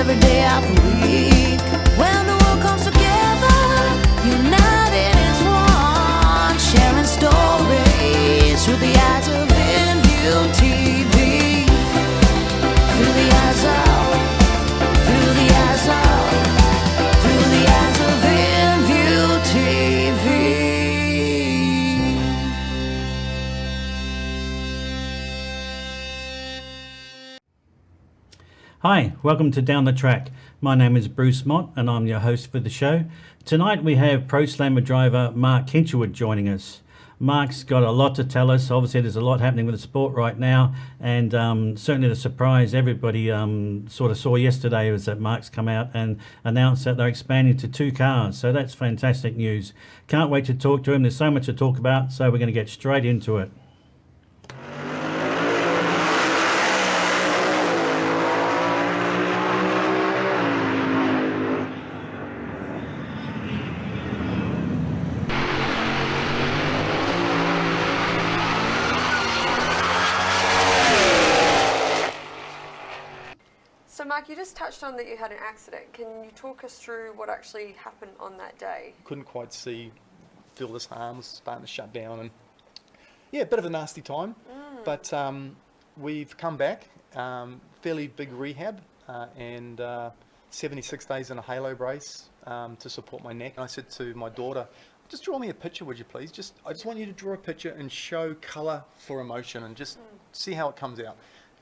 every day of the week. When the world comes together, united as one, sharing stories through the eyes of InView TV. Through the eyes of, through the eyes of, through the eyes of InView TV. Hi, welcome to Down the Track. My name is Bruce Mott and I'm your host for the show. Tonight we have Pro Slammer driver Mark Hinchelwood joining us. Mark's got a lot to tell us. Obviously there's a lot happening with the sport right now, and certainly the surprise everybody sort of saw yesterday was that Mark's come out and announced that they're expanding to 2 cars. So that's fantastic news. Can't wait to talk to him. There's so much to talk about, so we're going to get straight into it. So Mark, you just touched on that you had an accident. Can you talk us through what actually happened on that day? Couldn't quite see, feel this arm was starting to shut down, and yeah, a bit of a nasty time. But we've come back, fairly big rehab, and 76 days in a halo brace to support my neck. And I said to my daughter, just draw me a picture, would you please? I just want you to draw a picture and show colour for emotion and just see how it comes out.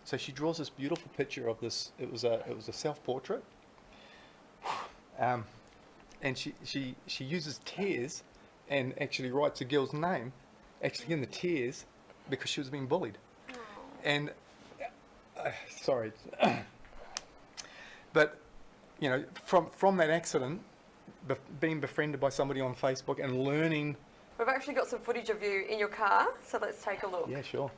So she draws this beautiful picture of this. It was a self-portrait, and she uses tears, and actually writes a girl's name, actually in the tears, because she was being bullied. Oh. And sorry, but you know, from that accident, being befriended by somebody on Facebook and learning. We've actually got some footage of you in your car, so let's take a look. Yeah, sure.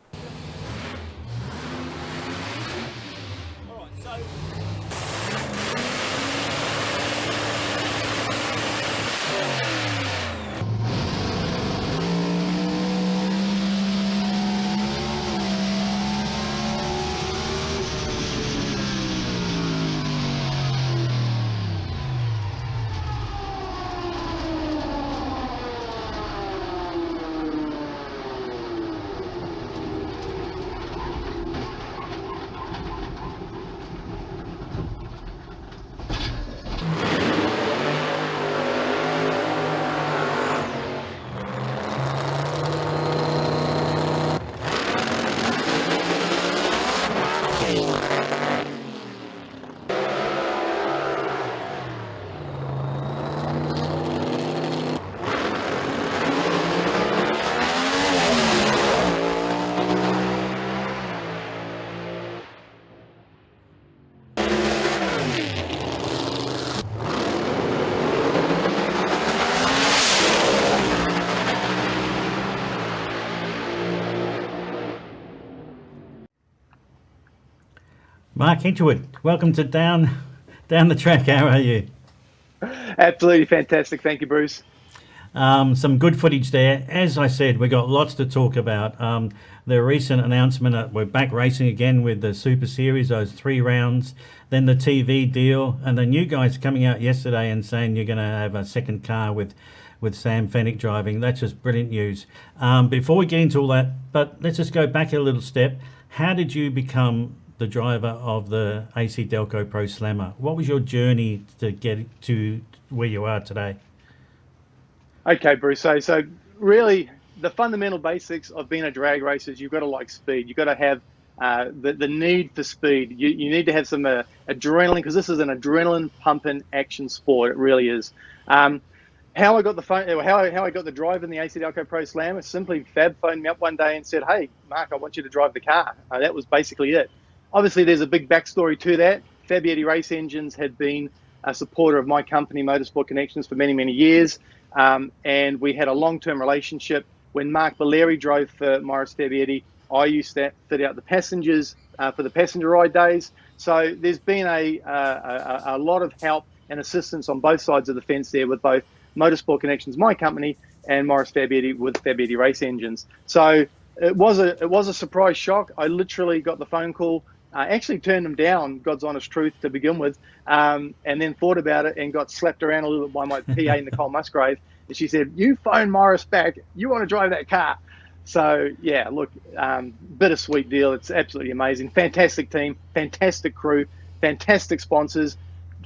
Mark Hinchelwood, welcome to Down the Track. How are you? Absolutely fantastic. Thank you, Bruce. Some good footage there. As I said, we got lots to talk about. The recent announcement that we're back racing again with the Super Series, those 3 rounds, then the TV deal, and then you guys coming out yesterday and saying you're going to have a second car with Sam Fennick driving. That's just brilliant news. Before we get into all that, but let's just go back a little step. How did you become the driver of the AC Delco Pro Slammer? What was your journey to get to where you are today? Okay, Bruce. So really, the fundamental basics of being a drag racer is you've got to like speed. You've got to have the need for speed. You need to have some adrenaline, because this is an adrenaline pumping action sport. It really is. How I got the drive in the AC Delco Pro Slammer, simply Fab phoned me up one day and said, "Hey, Mark, I want you to drive the car." That was basically it. Obviously, there's a big backstory to that. Fabietti Race Engines had been a supporter of my company, Motorsport Connections, for many, many years. And we had a long-term relationship. When Mark Valeri drove for Maurice Fabietti, I used to fit out the passengers for the passenger ride days. So there's been a lot of help and assistance on both sides of the fence there with both Motorsport Connections, my company, and Maurice Fabietti with Fabietti Race Engines. So it was a surprise shock. I literally got the phone call Actually turned him down, God's honest truth, to begin with, and then thought about it and got slapped around a little bit by my PA, Nicole Musgrave. And she said, "You phone Morris back. You want to drive that car." So, yeah, look, bittersweet deal. It's absolutely amazing. Fantastic team, fantastic crew, fantastic sponsors.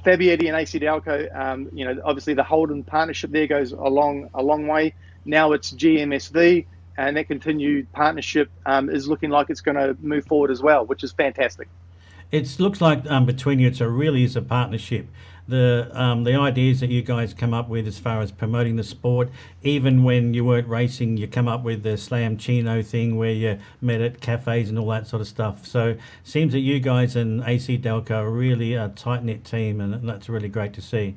Fabietti and AC Delco, obviously the Holden partnership there goes a long way. Now it's GMSV, and that continued partnership is looking like it's going to move forward as well, which is fantastic. It looks like between you, really is a partnership. The ideas that you guys come up with as far as promoting the sport, even when you weren't racing, you come up with the Slam Chino thing where you met at cafes and all that sort of stuff. So it seems that you guys and AC Delco are really a tight-knit team, and that's really great to see.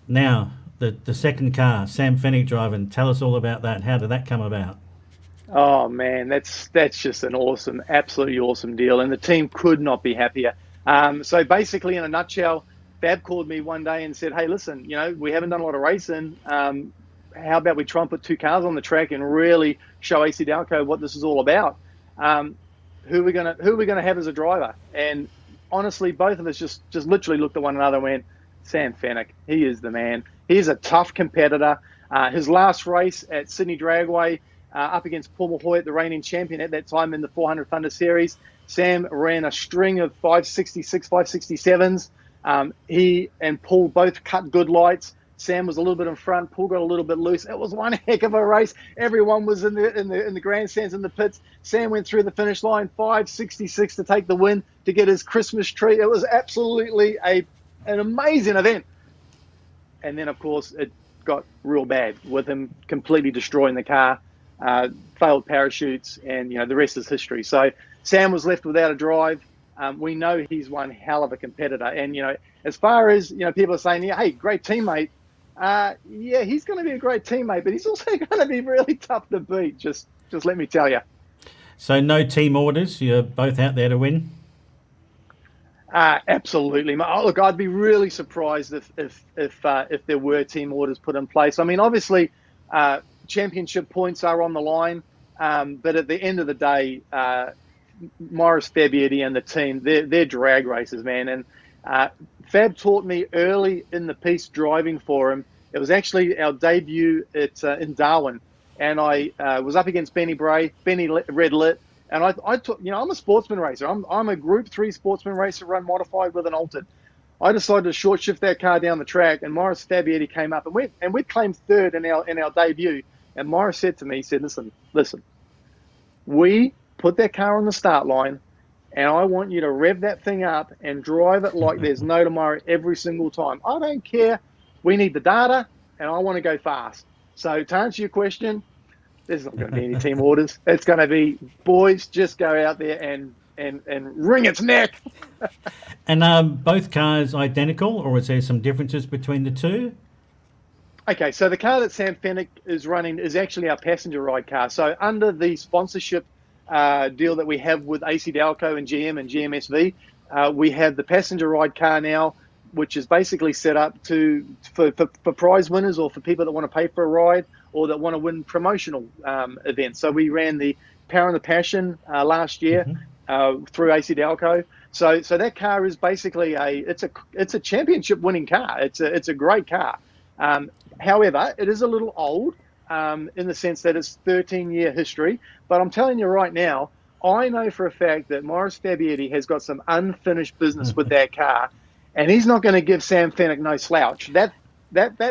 Now, the second car, Sam Fennick driving, tell us all about that. How did that come about? Oh man, that's just an awesome, absolutely awesome deal, and the team could not be happier. So basically, in a nutshell, Fab called me one day and said, "Hey, listen, we haven't done a lot of racing. How about we try and put two cars on the track and really show AC Delco what this is all about? Who are we gonna have as a driver?" And honestly, both of us just literally looked at one another and went, "Sam Fennick, he is the man. He's a tough competitor. His last race at Sydney Dragway." Up against Paul Mahoy, the reigning champion at that time in the 400 Thunder Series. Sam ran a string of 566, 567s. He and Paul both cut good lights. Sam was a little bit in front. Paul got a little bit loose. It was one heck of a race. Everyone was in the grandstands in the pits. Sam went through the finish line, 566 to take the win, to get his Christmas tree. It was absolutely an amazing event. And then, of course, it got real bad with him completely destroying the car. Failed parachutes, and the rest is history. So Sam was left without a drive. We know he's one hell of a competitor, and as far as people are saying, "Yeah, hey, great teammate." Yeah, he's going to be a great teammate, but he's also going to be really tough to beat. Just let me tell you. So no team orders. You're both out there to win. Absolutely. Look, I'd be really surprised if there were team orders put in place. I mean, obviously. Championship points are on the line, but at the end of the day, Morris Fabietti and the team, they're drag racers, man. And Fab taught me early in the piece driving for him. It was actually our debut in Darwin, and I was up against Benny Bray, Benny Red Lit, and I took, I'm a sportsman racer. I'm a Group 3 sportsman racer, run modified with an altered. I decided to short shift that car down the track, and Morris Fabietti came up, and we claimed third in our debut. And Morris said to me, he said, listen, we put that car on the start line, and I want you to rev that thing up and drive it like there's no tomorrow every single time. I don't care. We need the data, and I want to go fast. So to answer your question, there's not going to be any team orders. It's going to be, boys, just go out there and wring its neck. And are both cars identical, or is there some differences between the two? Okay, so the car that Sam Fennick is running is actually our passenger ride car. So under the sponsorship deal that we have with AC Delco and GM and GMSV, we have the passenger ride car now, which is basically set up for prize winners, or for people that want to pay for a ride, or that want to win promotional events. So we ran the Power and the Passion last year through AC Delco. So that car is basically it's a championship winning car. It's a great car. However, it is a little old in the sense that it's 13-year history. But I'm telling you right now, I know for a fact that Morris Fabietti has got some unfinished business with that car, and he's not going to give Sam Fennick no slouch. That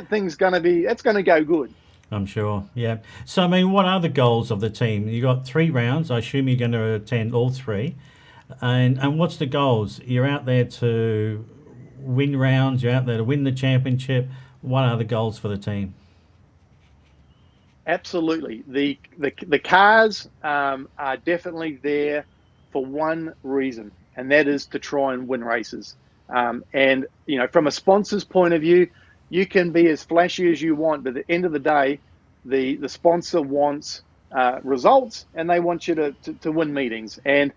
thing's going to go good. I'm sure, yeah. So, I mean, what are the goals of the team? You got 3 rounds. I assume you're going to attend all 3. And what's the goals? You're out there to win rounds. You're out there to win the championship. What are the goals for the team? Absolutely. The cars are definitely there for one reason, and that is to try and win races. And, from a sponsor's point of view, you can be as flashy as you want, but at the end of the day, the sponsor wants results, and they want you to win meetings. And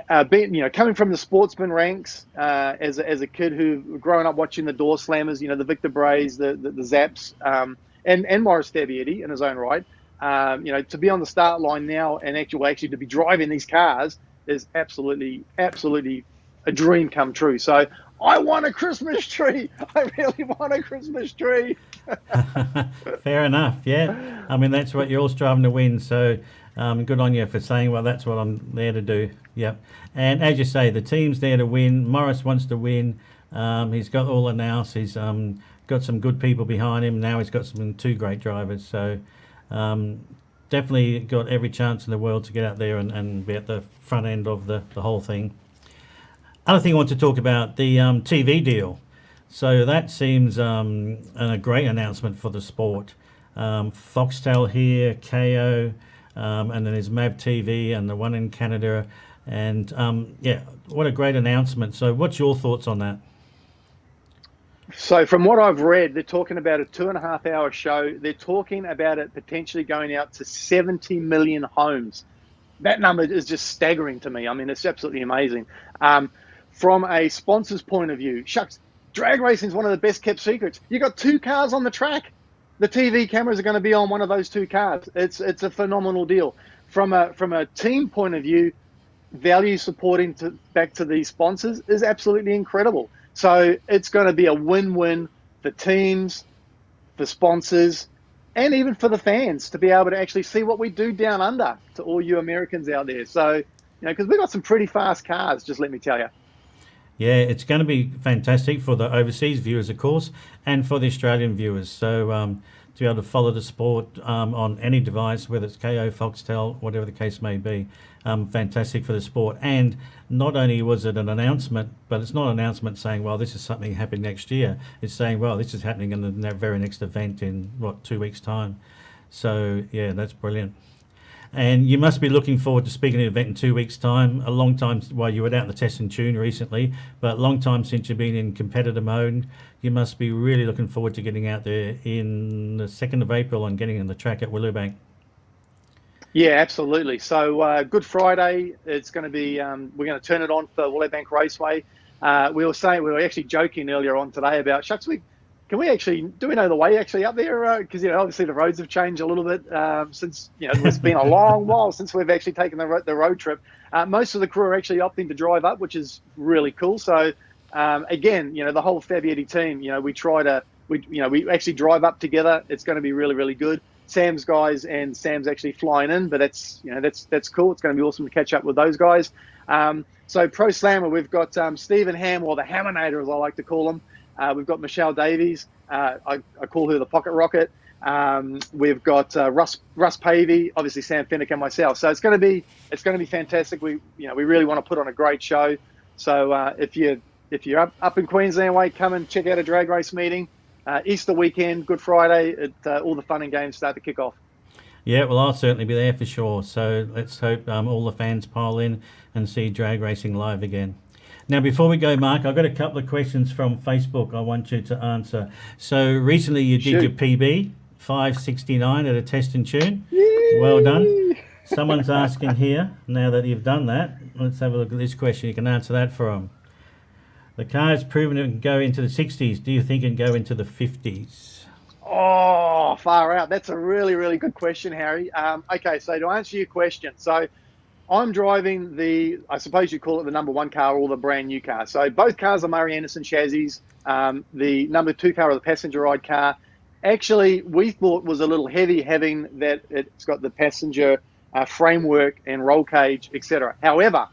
coming from the sportsman ranks as a kid who growing up watching the door slammers, the Victor Brays, the Zaps, and Morris Fabietti in his own right, to be on the start line now and actually to be driving these cars, is absolutely a dream come true. So I want a Christmas tree. I really want a Christmas tree. Fair enough. Yeah, I mean that's what you're all striving to win. So good on you for saying, well, that's what I'm there to do. Yep. And as you say, the team's there to win. Morris wants to win. He's got all the nous. He's got some good people behind him. Now he's got two great drivers. So definitely got every chance in the world to get out there and be at the front end of the whole thing. Other thing I want to talk about, the TV deal. So that seems a great announcement for the sport. Foxtel here, KO, and then there's MAV TV and the one in Canada. And yeah, what a great announcement. So what's your thoughts on that? So from what I've read, they're talking about a 2.5-hour show. They're talking about it potentially going out to 70 million homes. That number is just staggering to me. I mean, it's absolutely amazing. From a sponsor's point of view, shucks, drag racing is one of the best kept secrets. You got 2 cars on the track. The TV cameras are going to be on one of those 2 cars. It's a phenomenal deal. From a team point of view, value supporting back to these sponsors is absolutely incredible. So it's going to be a win-win for teams, for sponsors, and even for the fans to be able to actually see what we do down under, to all you Americans out there. So, because we've got some pretty fast cars, just let me tell you. Yeah, it's going to be fantastic for the overseas viewers, of course, and for the Australian viewers. So to be able to follow the sport on any device, whether it's KO, Foxtel, whatever the case may be, fantastic for the sport. And not only was it an announcement, but it's not an announcement saying, well, this is something happening next year. It's saying, well, this is happening in the very next event in, 2 weeks' time. So, yeah, that's brilliant. And you must be looking forward to speaking at an event in 2 weeks' time. A long time, well, you were out in the test and tune recently, but a long time since you've been in competitor mode. You must be really looking forward to getting out there in the 2nd of April and getting in the track at Willowbank. Yeah, absolutely. So Good Friday, it's going to be, we're going to turn it on for Willowbank Raceway. We were actually joking earlier on today about, shucks, do we know the way actually up there? Because, obviously the roads have changed a little bit since, it's been a long while since we've actually taken the road trip. Most of the crew are actually opting to drive up, which is really cool. So, again, the whole Fabietti team, we actually drive up together. It's going to be really, really good. Sam's guys and Sam's actually flying in, but that's cool. It's going to be awesome to catch up with those guys. So Pro Slammer, we've got Stephen Ham, or the Haminator as I like to call him. We've got Michelle Davies. I call her the Pocket Rocket. We've got Russ Pavey, obviously Sam Finnick, and myself. So it's going to be fantastic. We really want to put on a great show. So if you're up in Queensland way, come and check out a drag race meeting. Easter weekend, Good Friday, all the fun and games start to kick off. Yeah, well, I'll certainly be there for sure. So let's hope all the fans pile in and see drag racing live again. Now, before we go, Mark, I've got a couple of questions from Facebook I want you to answer. So recently you did your PB, 5:69 at a test and tune. Yay! Well done. Someone's asking here, now that you've done that, let's have a look at this question. You can answer that for them. The car has proven it can go into the 60s. Do you think it can go into the 50s? Oh, far out. That's a really, really good question, Harry. Okay, so to answer your question, so I'm driving I suppose you call it the number 1 car or the brand new car. So both cars are Murray Anderson chassis. The number 2 car or the passenger ride car, actually, we thought was a little heavy, having that it's got the passenger framework and roll cage, etc. However,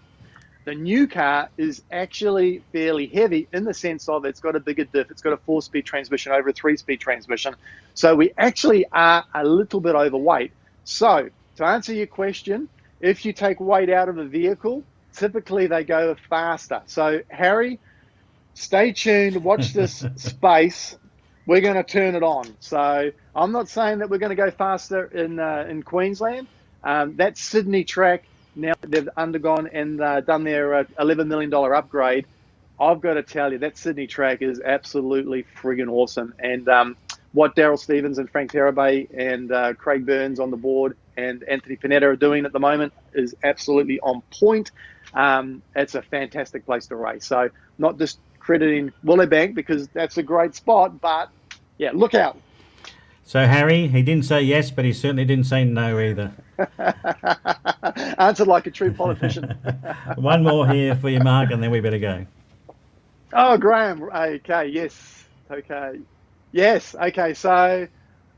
the new car is actually fairly heavy in the sense of it's got a bigger diff. It's got a 4-speed transmission over a 3-speed transmission. So we actually are a little bit overweight. So to answer your question, if you take weight out of a vehicle, typically they go faster. So Harry, stay tuned, watch this space. We're going to turn it on. So I'm not saying that we're going to go faster in Queensland. That Sydney track, now they've undergone and done their $11 million upgrade. I've got to tell you, that Sydney track is absolutely friggin' awesome. And what Daryl Stevens and Frank Terabay and Craig Burns on the board and Anthony Panetta are doing at the moment is absolutely on point. It's a fantastic place to race. So not just crediting Willowbank because that's a great spot, but yeah, look out. So Harry, he didn't say yes, but he certainly didn't say no either. Answered like a true politician. One more here for you, Mark, and then we better go. Oh, Graham. Okay. Yes. Okay. Yes. Okay. So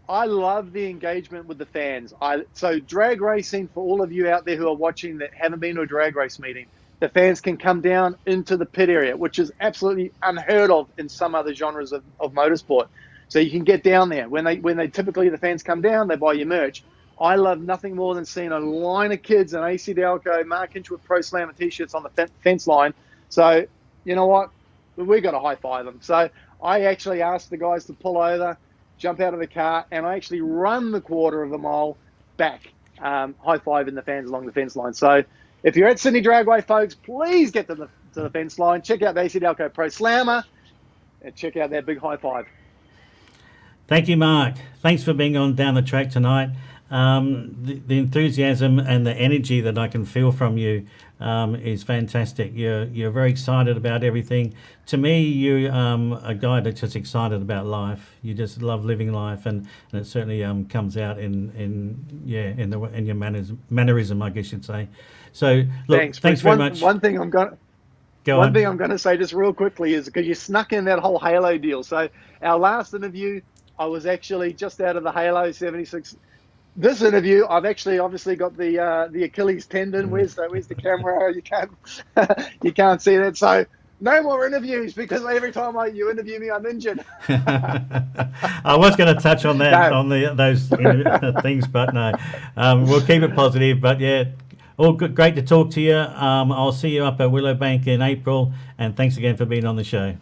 I love the engagement with the fans. So drag racing, for all of you out there who are watching that haven't been to a drag race meeting, the fans can come down into the pit area, which is absolutely unheard of in some other genres of motorsport. So you can get down there. When they typically, the fans come down, they buy your merch. I love nothing more than seeing a line of kids in AC Delco, Mark Hinchelwood Pro Slammer t-shirts on the fence line. So you know what? We got to high five them. So I actually asked the guys to pull over, jump out of the car, and I actually run the quarter of a mile back, high-fiving the fans along the fence line. So if you're at Sydney Dragway, folks, please get to the fence line. Check out the AC Delco Pro Slammer and check out that big high five. Thank you, Mark. Thanks for being on Down the Track tonight. The enthusiasm and the energy that I can feel from you is fantastic. You're very excited about everything. To me, you're a guy that's just excited about life. You just love living life, and it certainly comes out in your mannerism, I guess you'd say. So, look, thanks very much. One thing I'm going to say just real quickly is because you snuck in that whole Halo deal. So our last interview, I was actually just out of the Halo 76. This interview, I've actually obviously got the Achilles tendon. Where's the camera? You can't see that. So no more interviews because every time you interview me, I'm injured. I was going to touch on that on those things, but no, we'll keep it positive. But yeah, all good, great to talk to you. I'll see you up at Willowbank in April, and thanks again for being on the show.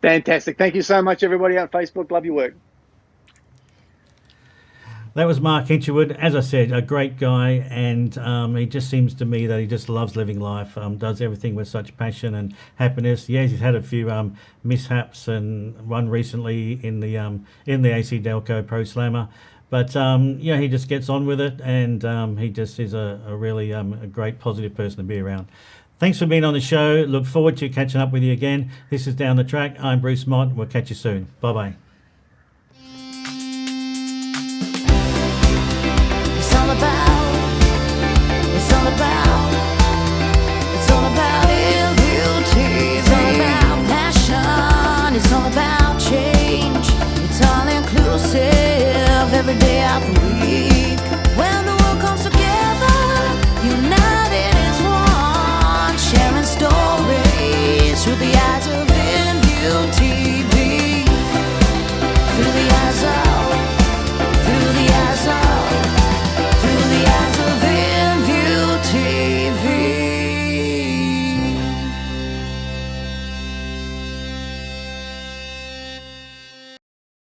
Fantastic. Thank you so much, everybody on Facebook. Love your work. That was Mark Hinchelwood. As I said, a great guy, and he just seems to me that he just loves living life, does everything with such passion and happiness. Yes, he's had a few mishaps, and one recently in the AC Delco Pro Slammer. But, he just gets on with it, and he just is a really a great, positive person to be around. Thanks for being on the show. Look forward to catching up with you again. This is Down the Track. I'm Bruce Mott. We'll catch you soon. Bye-bye.